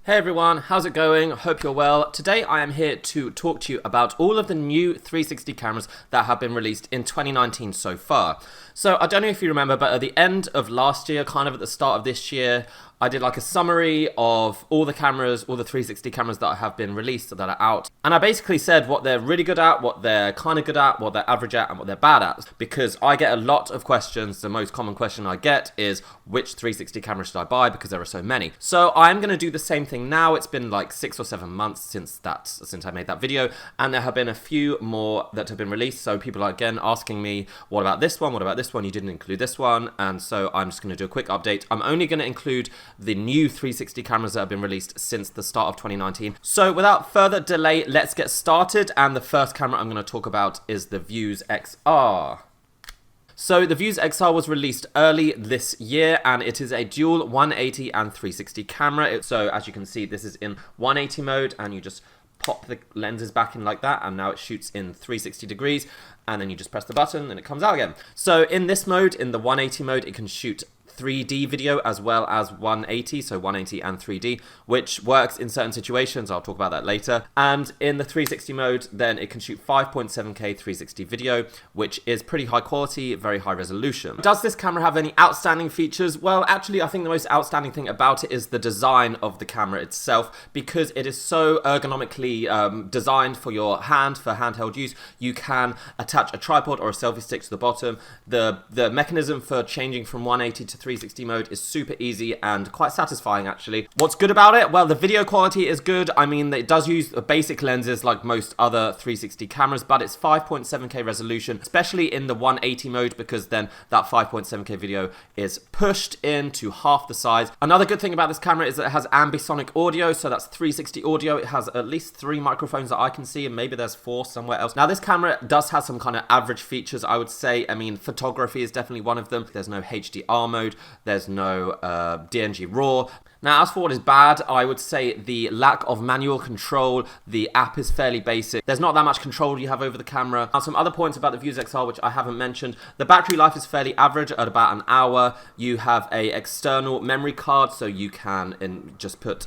Hey everyone, how's it going? Hope you're well. Today I am here to talk to you about all of the new 360 cameras that have been released in 2019 so far. So I don't know if you remember, but at the end of last year, kind of at the start of this year, I did like a summary of all the cameras, all the 360 cameras that have been released that are out. And I basically said what they're really good at, what they're kind of good at, what they're average at, and what they're bad at. Because I get a lot of questions. The most common question I get is, which 360 camera should I buy? Because there are so many. So I'm going to do the same thing now. It's been like 6 or 7 months since I made that video. And there have been a few more that have been released. So people are again asking me, what about this one? What about this one? You didn't include this one. And so I'm just going to do a quick update. I'm only going to include the new 360 cameras that have been released since the start of 2019. So without further delay, let's get started. And the first camera I'm going to talk about is the Vuse XR. So the Vuse XR was released early this year, and it is a dual 180 and 360 camera. So as you can see, this is in 180 mode, and you just pop the lenses back in like that, and now it shoots in 360 degrees, and then you just press the button and it comes out again. So in this mode, in the 180 mode, it can shoot 3D video as well as 180, so 180 and 3D, which works in certain situations. I'll talk about that later. And in the 360 mode, then it can shoot 5.7K 360 video, which is pretty high quality, very high resolution. Does this camera have any outstanding features? Well, actually, I think the most outstanding thing about it is the design of the camera itself, because it is so ergonomically designed for your hand, for handheld use. You can attach a tripod or a selfie stick to the bottom. The mechanism for changing from 180 to 360 mode is super easy and quite satisfying, actually. What's good about it? Well, the video quality is good. I mean, it does use basic lenses like most other 360 cameras, but it's 5.7K resolution, especially in the 180 mode, because then that 5.7K video is pushed into half the size. Another good thing about this camera is that it has ambisonic audio, so that's 360 audio. It has at least 3 microphones that I can see, and maybe there's 4 somewhere else. Now, this camera does have some kind of average features, I would say. I mean, photography is definitely one of them. There's no HDR mode. There's no DNG RAW. Now, as for what is bad, I would say the lack of manual control. The app is fairly basic. There's not that much control you have over the camera. Now, some other points about the Vuse XR, which I haven't mentioned. The battery life is fairly average at about an hour. You have a external memory card, so you can just put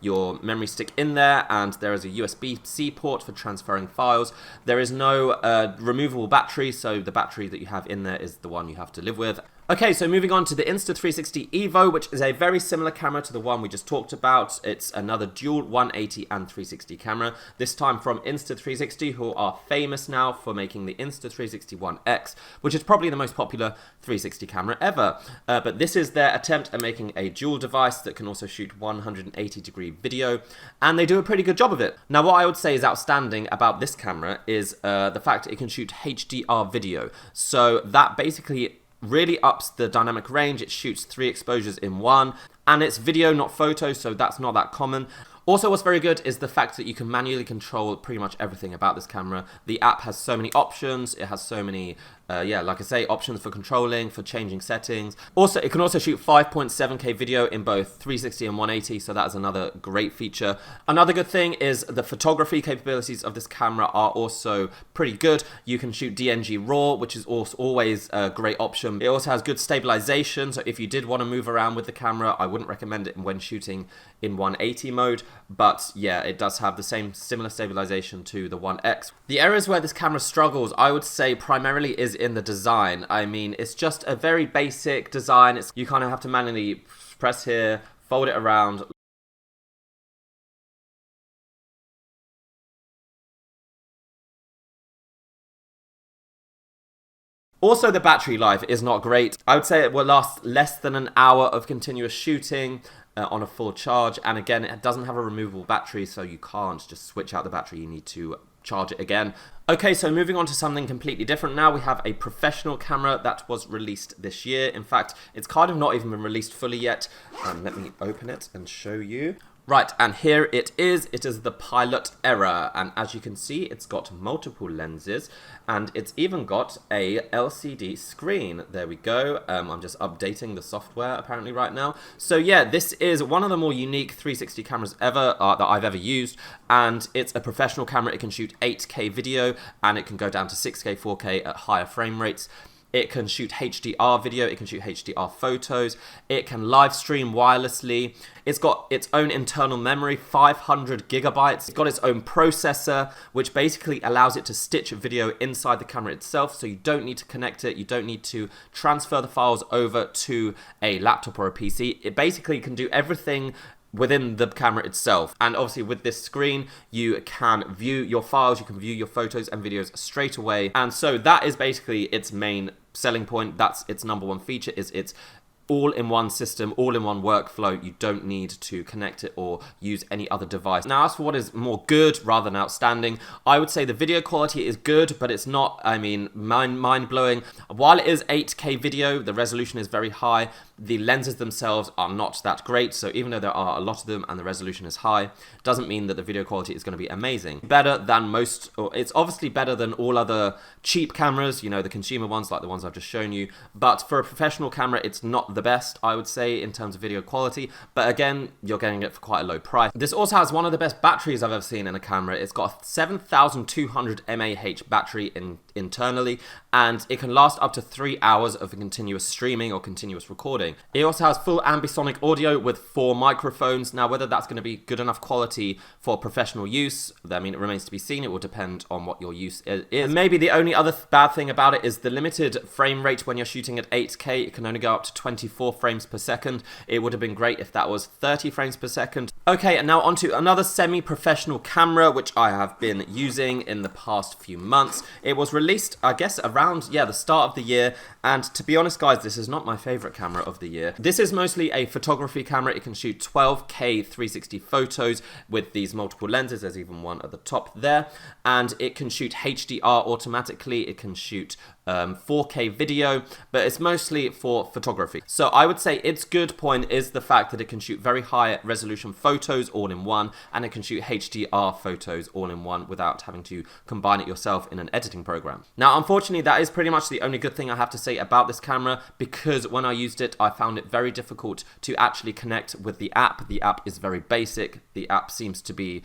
your memory stick in there, and there is a USB-C port for transferring files. There is no removable battery, so the battery that you have in there is the one you have to live with. Okay, so moving on to the Insta360 Evo, which is a very similar camera to the one we just talked about. It's another dual 180 and 360 camera, this time from Insta360, who are famous now for making the Insta360 One X, which is probably the most popular 360 camera ever. But this is their attempt at making a dual device that can also shoot 180-degree video, and they do a pretty good job of it. Now, what I would say is outstanding about this camera is the fact that it can shoot HDR video. So that basically really ups the dynamic range. It shoots 3 exposures in one, and it's video, not photo, so that's not that common. Also, what's very good is the fact that you can manually control pretty much everything about this camera. The app has so many options. It has so many, like I say, options for controlling, for changing settings. Also, it can also shoot 5.7K video in both 360 and 180, so that is another great feature. Another good thing is the photography capabilities of this camera are also pretty good. You can shoot DNG RAW, which is also always a great option. It also has good stabilization, so if you did want to move around with the camera, I wouldn't recommend it when shooting in 180 mode. But yeah, it does have the similar stabilization to the One X. The areas where this camera struggles, I would say primarily is in the design. I mean, it's just a very basic design. You kind of have to manually press here, fold it around. Also, the battery life is not great. I would say it will last less than an hour of continuous shooting on a full charge. And again, it doesn't have a removable battery, so you can't just switch out the battery. You need to charge it again. Okay, so moving on to something completely different now. We have a professional camera that was released this year. In fact, it's kind of not even been released fully yet. Let me open it and show you. Right, and here it is. It is the Pilot Era, and as you can see, it's got multiple lenses, and it's even got a LCD screen. There we go. I'm just updating the software apparently right now. So yeah, this is one of the more unique 360 cameras ever that I've ever used, and it's a professional camera. It can shoot 8K video, and it can go down to 6K, 4K at higher frame rates. It can shoot HDR video, it can shoot HDR photos, it can live stream wirelessly. It's got its own internal memory, 500 gigabytes. It's got its own processor, which basically allows it to stitch video inside the camera itself, so you don't need to connect it, you don't need to transfer the files over to a laptop or a PC. It basically can do everything within the camera itself. And obviously with this screen, you can view your files, you can view your photos and videos straight away. And so that is basically its main selling point. That's its number one feature, is its all-in-one system, all-in-one workflow. You don't need to connect it or use any other device. Now, as for what is more good rather than outstanding, I would say the video quality is good, but it's not, I mean, mind-blowing. While it is 8K video, the resolution is very high. The lenses themselves are not that great, so even though there are a lot of them and the resolution is high, doesn't mean that the video quality is going to be amazing. Better than most, or it's obviously better than all other cheap cameras, you know, the consumer ones like the ones I've just shown you, but for a professional camera, it's not the best, I would say, in terms of video quality, but again, you're getting it for quite a low price. This also has one of the best batteries I've ever seen in a camera. It's got a 7,200 mAh battery internally, and it can last up to 3 hours of continuous streaming or continuous recording. It also has full ambisonic audio with 4 microphones. Now, whether that's going to be good enough quality for professional use, I mean, it remains to be seen. It will depend on what your use is. And maybe the only other bad thing about it is the limited frame rate when you're shooting at 8K. It can only go up to 24 frames per second. It would have been great if that was 30 frames per second. Okay, and now onto another semi-professional camera, which I have been using in the past few months. It was released, I guess, around, the start of the year. And to be honest, guys, this is not my favorite camera of the year. This is mostly a photography camera. It can shoot 12K 360 photos with these multiple lenses. There's even one at the top there. And it can shoot HDR automatically. It can shoot 4K video, but it's mostly for photography. So I would say its good point is the fact that it can shoot very high resolution photos all in one, and it can shoot HDR photos all in one without having to combine it yourself in an editing program. Now, unfortunately, that is pretty much the only good thing I have to say about this camera, because when I used it, I found it very difficult to actually connect with the app. The app is very basic. The app seems to be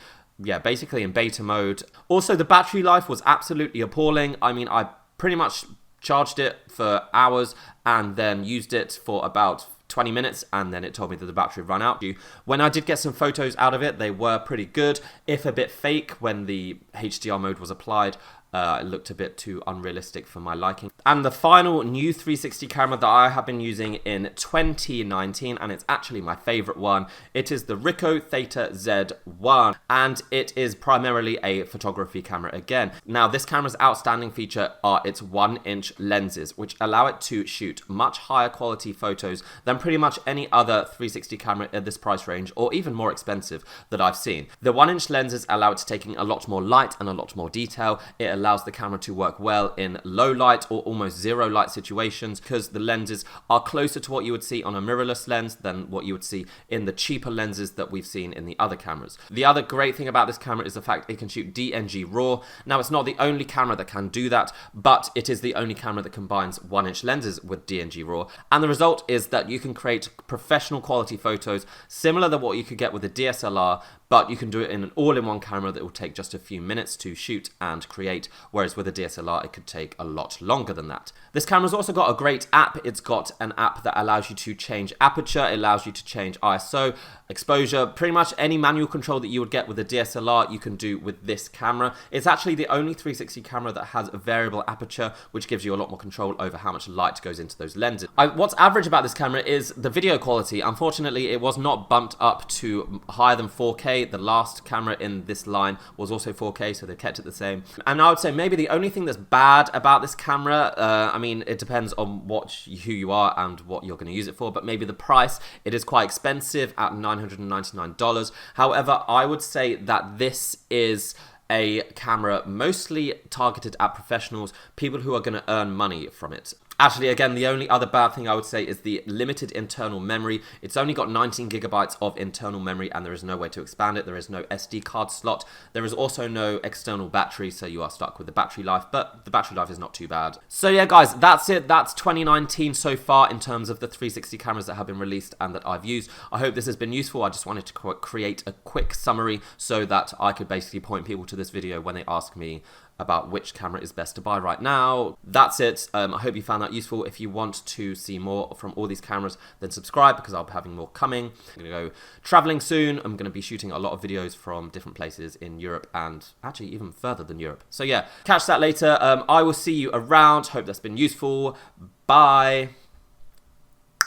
basically in beta mode. Also, the battery life was absolutely appalling. I mean, I pretty much charged it for hours and then used it for about 20 minutes, and then it told me that the battery ran out. When I did get some photos out of it, they were pretty good, if a bit fake when the HDR mode was applied. It looked a bit too unrealistic for my liking. And the final new 360 camera that I have been using in 2019, and it's actually my favorite one, it is the Ricoh Theta Z1, and it is primarily a photography camera again. Now, this camera's outstanding feature are its 1-inch lenses, which allow it to shoot much higher quality photos than pretty much any other 360 camera at this price range, or even more expensive, that I've seen. The 1-inch lenses allow it to take in a lot more light and a lot more detail. It allows the camera to work well in low light or almost zero light situations, because the lenses are closer to what you would see on a mirrorless lens than what you would see in the cheaper lenses that we've seen in the other cameras. The other great thing about this camera is the fact it can shoot DNG RAW. Now, it's not the only camera that can do that, but it is the only camera that combines 1-inch lenses with DNG RAW, and the result is that you can create professional quality photos similar to what you could get with a DSLR, but you can do it in an all-in-one camera that will take just a few minutes to shoot and create, whereas with a DSLR, it could take a lot longer than that. This camera's also got a great app. It's got an app that allows you to change aperture, it allows you to change ISO, exposure, pretty much any manual control that you would get with a DSLR, you can do with this camera. It's actually the only 360 camera that has a variable aperture, which gives you a lot more control over how much light goes into those lenses. What's average about this camera is the video quality. Unfortunately, it was not bumped up to higher than 4K. The last camera in this line was also 4K, so they kept it the same. And I would say maybe the only thing that's bad about this camera, I mean, it depends on who you are and what you're going to use it for, but maybe the price. It is quite expensive at $999. However, I would say that this is a camera mostly targeted at professionals, people who are going to earn money from it. Actually, again, the only other bad thing I would say is the limited internal memory. It's only got 19 gigabytes of internal memory, and there is no way to expand it. There is no SD card slot. There is also no external battery, so you are stuck with the battery life, but the battery life is not too bad. So yeah, guys, that's it. That's 2019 so far in terms of the 360 cameras that have been released and that I've used. I hope this has been useful. I just wanted to create a quick summary so that I could basically point people to this video when they ask me about which camera is best to buy right now. That's it. I hope you found that useful. If you want to see more from all these cameras, then subscribe, because I'll be having more coming. I'm going to go traveling soon. I'm going to be shooting a lot of videos from different places in Europe and actually even further than Europe. So yeah, catch that later. I will see you around. Hope that's been useful. Bye.